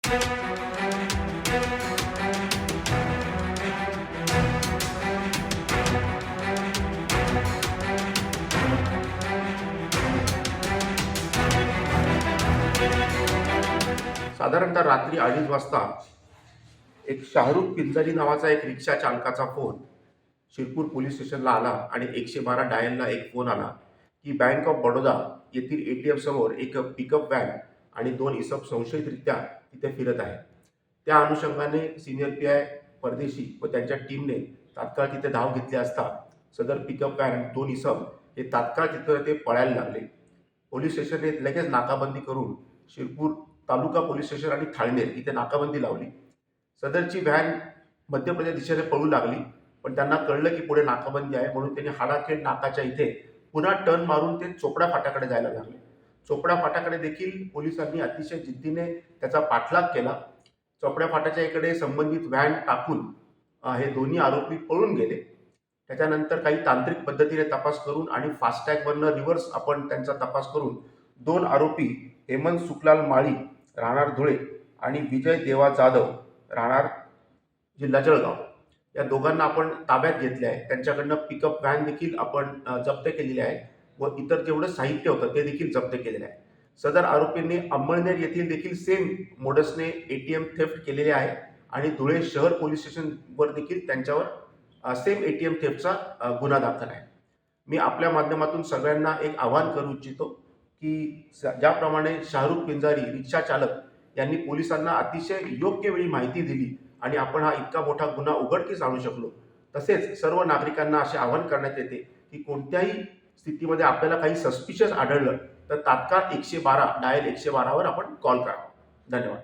साधारणतः रात्री 2:30 वाजता एक शाहरुख पिंजारी नावाचा एक रिक्षा चालकाचा फोन शिरपूर पोलीस स्टेशनला आला आणि 112 डायलला एक फोन आला की बँक ऑफ बडोदा येथील एटीएम समोर एक पिकअप व्हॅन आणि 2 इसम संशयितरित्या तिथे फिरत आहे. त्या अनुषंगाने सिनियर पी.आय. परदेशी व त्यांच्या टीमने तात्काळ तिथे धाव घेतली असता सदर पिकअप व्हॅन 2 इसम हे तात्काळ तिथे पळायला लागले. पोलीस स्टेशनने लगेच नाकाबंदी करून शिरपूर तालुका पोलीस स्टेशन आणि थाळनेर इथे नाकाबंदी लावली. सदरची व्हॅन मध्य प्रदेश दिशेने पळू लागली, पण त्यांना कळलं की पुढे नाकाबंदी आहे, म्हणून त्यांनी हाडाखेड नाकाच्या इथे पुन्हा टर्न मारून ते चोपडा फाट्याकडे जायला लागले. चोपडा फाट्याकडे देखील पोलिसांनी अतिशय जिद्दीने त्याचा पाठलाग केला. चोपडा फाट्याच्या इकडे संबंधित व्हॅन टाकून हे दोन्ही आरोपी पळून गेले. त्याच्यानंतर काही तांत्रिक पद्धतीने तपास करून आणि फास्टॅगवरनं रिव्हर्स आपण त्यांचा तपास करून 2 आरोपी हेमंत सुखलाल माळी राहणार धुळे आणि विजय देवा जाधव राहणार जिल्हा जळगाव या दोघांना आपण ताब्यात घेतले आहे. त्यांच्याकडनं पिकअप व्हॅन देखील आपण जप्त केलेली आहे व इतर जेवढं साहित्य होतं ते देखील जप्त केलेलं आहे. सदर आरोपींनी अंमळनेर येथील देखील सेम मोडसने एटीएम थेफ्ट केलेले आहे आणि धुळे शहर पोलीस स्टेशनवर देखील त्यांच्यावर सेम एटीएम थेफ्टचा गुन्हा दाखल आहे. मी आपल्या माध्यमातून सगळ्यांना एक आवाहन करू इच्छितो की ज्याप्रमाणे शाहरुख पिंजारी रिक्षा चालक यांनी पोलिसांना अतिशय योग्य वेळी माहिती दिली आणि आपण हा इतका मोठा गुन्हा उघडकीस आणू शकलो, तसेच सर्व नागरिकांना असे आवाहन करण्यात येते की कोणत्याही स्थितीमध्ये आपल्याला काही सस्पिशियस आढळलं तर तात्काळ 112 डायल 112 वर आपण कॉल करावा. धन्यवाद.